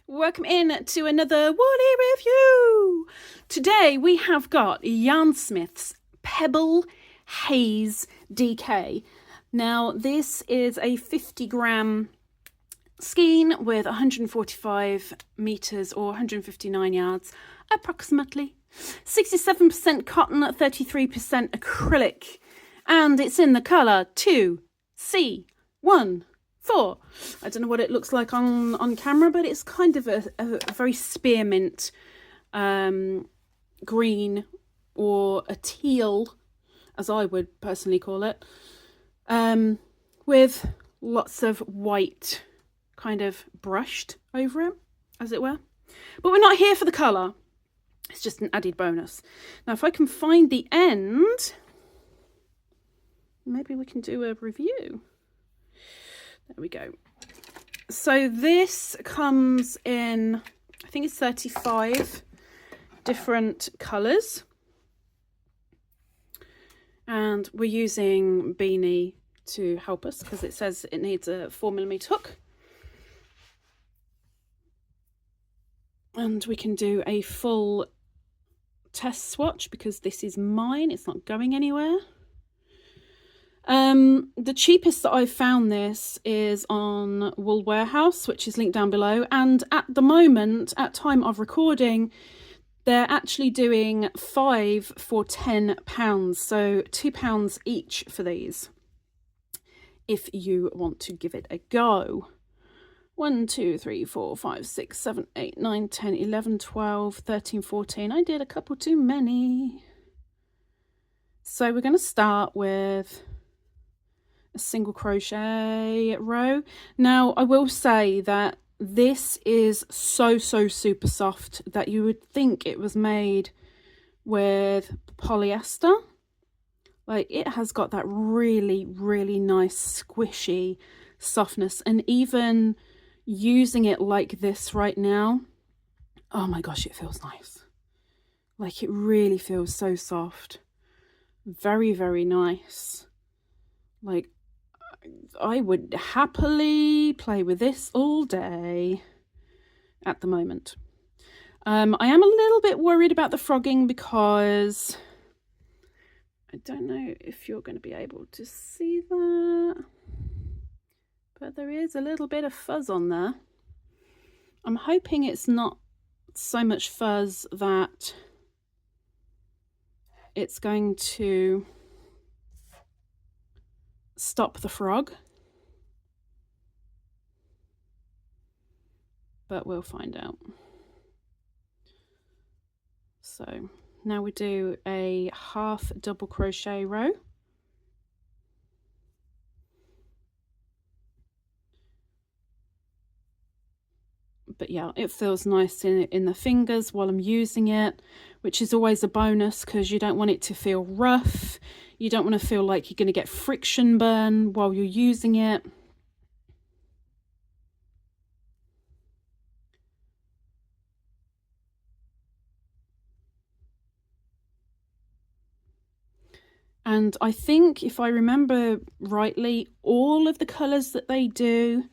Welcome in to another Woolly review. Today we have got Yarnsmiths Pebble Haze DK. Now this is a 50-gram skein with 145 meters or 159 yards approximately. 67% cotton, 33% acrylic, and it's in the color 2C14. I don't know what it looks like on camera, but it's kind of a very spearmint green, or a teal, as I would personally call it, with lots of white kind of brushed over it, as it were. But we're not here for the colour. It's just an added bonus. Now, if I can find the end, maybe we can do a review. There we go. So this comes in, I think it's 35 different colours. And we're using Beanie to help us because it says it needs a 4mm hook. And we can do a full test swatch because this is mine. It's not going anywhere. The cheapest that I've found this is on Wool Warehouse, which is linked down below. And at the moment, at time of recording, they're actually doing 5 for £10. So £2 each for these, if you want to give it a go. 1, 2, 3, 4, 5, 6, 7, 8, 9, 10, 11, 12, 13, 14. I did a couple too many. So we're going to start with a single crochet row. Now, I will say that this is so super soft that you would think it was made with polyester. Like, it has got that really nice squishy softness, and even using it like this right now, oh my gosh, it feels nice. Like, it really feels so soft. Very nice. Like, I would happily play with this all day at the moment. I am a little bit worried about the frogging because I don't know if you're going to be able to see that, but there is a little bit of fuzz on there. I'm hoping it's not so much fuzz that it's going to stop the frog, but we'll find out. So now we do a half double crochet row. But yeah, it feels nice in the fingers while I'm using it, which is always a bonus because you don't want it to feel rough. You don't want to feel like you're going to get friction burn while you're using it. And I think, if I remember rightly, all of the colours that they do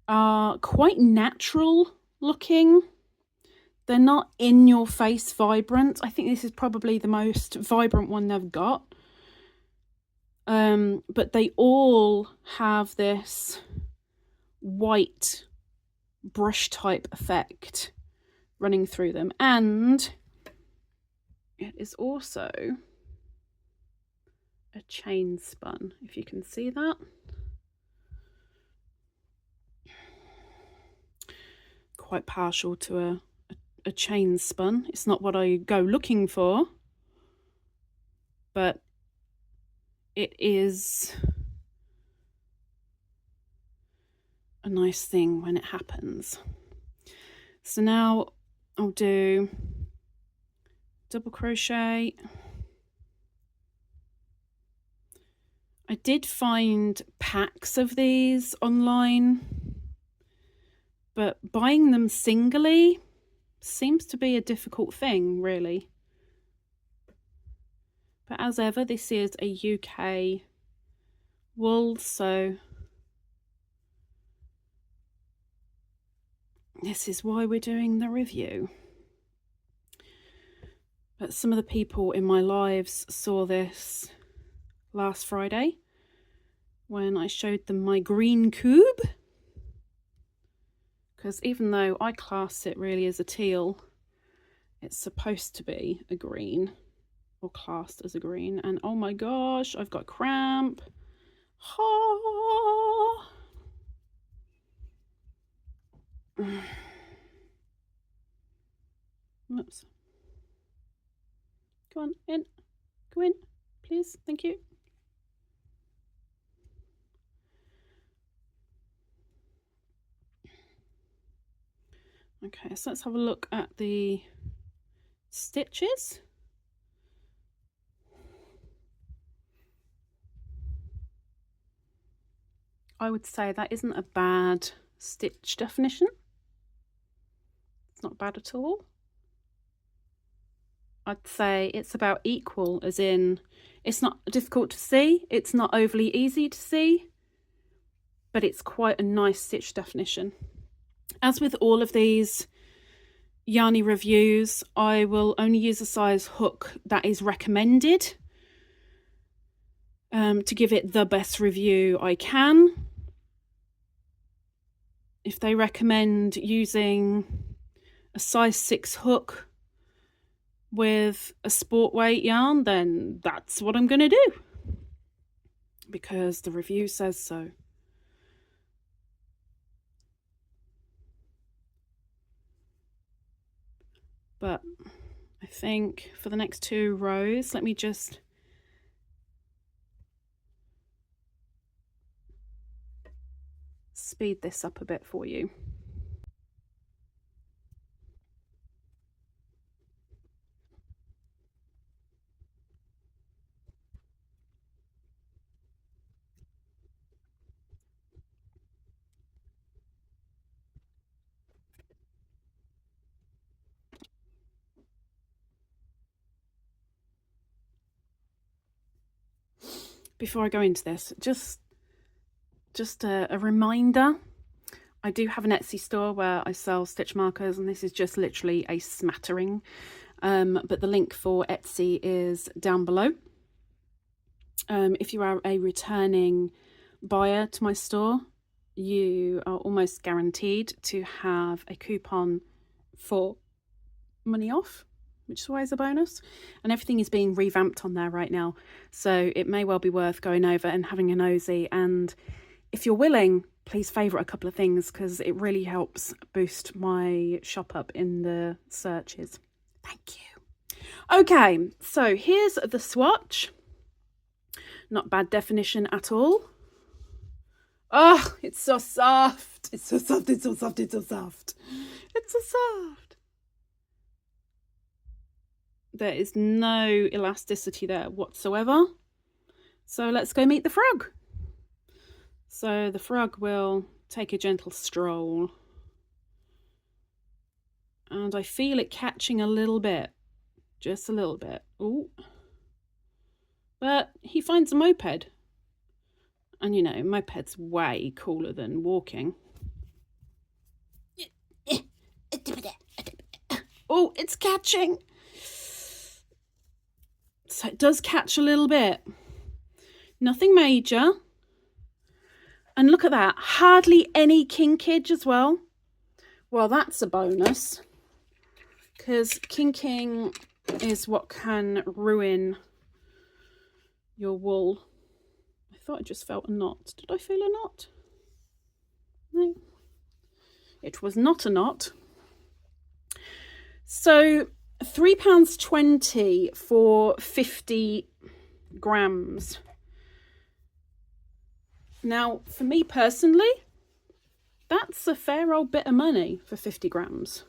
are quite natural looking. They're not in your face vibrant. I think this is probably the most vibrant one they've got. But they all have this white brush type effect running through them, and it is also a chain spun, if you can see that. Quite partial to a chain spun. It's not what I go looking for, but it is a nice thing when it happens. So now I'll do double crochet. I did find packs of these online, but buying them singly seems to be a difficult thing, really. But as ever, this is a UK wool, so this is why we're doing the review. But some of the people in my lives saw this last Friday when I showed them my green cube. Because even though I class it really as a teal, it's supposed to be a green, or classed as a green. And oh my gosh, I've got cramp. Oh. Whoops. Go on, in. Go in, please. Thank you. Okay, so let's have a look at the stitches. I would say that isn't a bad stitch definition. It's not bad at all. I'd say it's about equal, as in it's not difficult to see, it's not overly easy to see, but it's quite a nice stitch definition. As with all of these Yarny reviews, I will only use a size hook that is recommended to give it the best review I can. If they recommend using a size 6 hook with a sport weight yarn, then that's what I'm going to do, because the review says so. But I think for the next 2 rows, let me just speed this up a bit for you. Before I go into this, just a reminder, I do have an Etsy store where I sell stitch markers, and this is just literally a smattering, but the link for Etsy is down below. If you are a returning buyer to my store, you are almost guaranteed to have a coupon for money off, which is always a bonus, and everything is being revamped on there right now, so it may well be worth going over and having a nosy. And if you're willing, please favourite a couple of things, because it really helps boost my shop up in the searches. Thank you. Okay, so here's the swatch. Not bad definition at all. Oh, it's so soft. It's so soft, it's so soft, it's so soft. It's so soft. There is no elasticity there whatsoever. So let's go meet the frog. So the frog will take a gentle stroll. And I feel it catching a little bit. Just a little bit. Ooh. But he finds a moped. And you know, moped's way cooler than walking. Oh, it's catching. So it does catch a little bit. Nothing major. And look at that. Hardly any kinkage as well. Well, that's a bonus. Because kinking is what can ruin your wool. I thought I just felt a knot. Did I feel a knot? No. It was not a knot. So £3.20 for 50 grams. Now, for me personally, that's a fair old bit of money for 50 grams.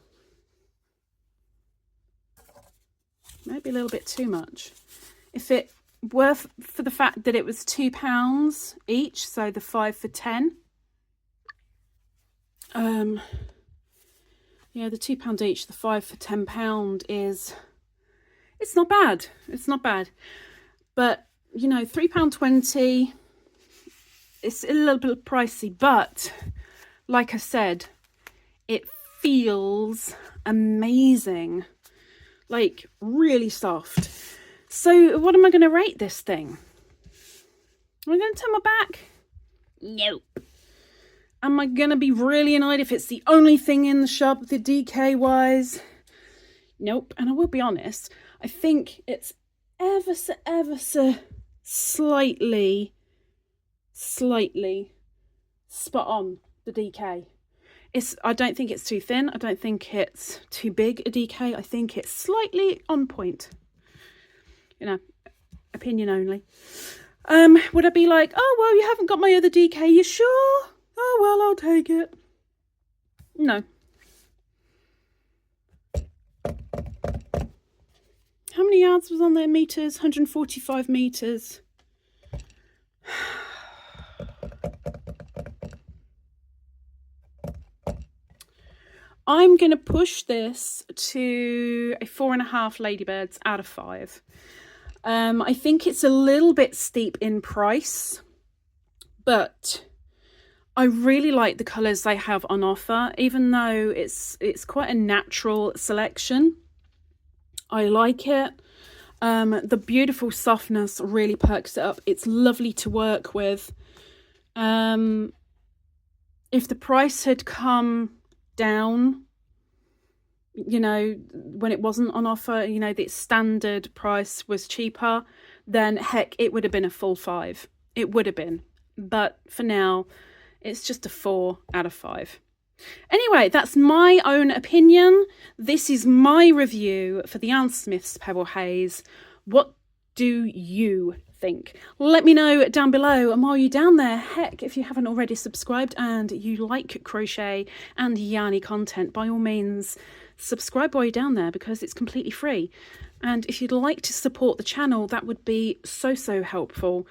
Maybe a little bit too much. If it were for the fact that it was £2 each, so the 5 for 10. Yeah, the £2 each, the 5 for £10 is, it's not bad. It's not bad. But, you know, £3.20, it's a little bit pricey, but like I said, it feels amazing, like really soft. So what am I going to rate this thing? Am I going to turn my back? Nope. Am I going to be really annoyed if it's the only thing in the shop, the DK wise? Nope. And I will be honest, I think it's ever so slightly spot on, the DK. I don't think it's too thin. I don't think it's too big a DK. I think it's slightly on point. You know, opinion only. Would I be like, oh, well, you haven't got my other DK, you sure? Oh, well, I'll take it. No. How many yards was on there? Meters? 145 meters. I'm going to push this to a 4.5 Ladybirds out of 5. I think it's a little bit steep in price, but I really like the colours they have on offer, even though it's quite a natural selection. I like it. The beautiful softness really perks it up. It's lovely to work with. If the price had come down, you know, when it wasn't on offer, you know, the standard price was cheaper, then heck, it would have been a full 5. It would have been. But for now, it's just a 4 out of 5. Anyway, that's my own opinion. This is my review for the Yarnsmiths Pebble Haze. What do you think? Let me know down below. And while you're down there, heck, if you haven't already subscribed and you like crochet and yarny content, by all means subscribe while you're down there, because it's completely free. And if you'd like to support the channel, that would be so helpful.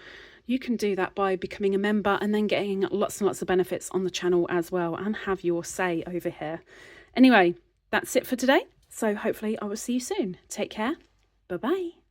You can do that by becoming a member and then getting lots and lots of benefits on the channel as well, and have your say over here. Anyway, that's it for today. So hopefully I will see you soon. Take care. Bye bye.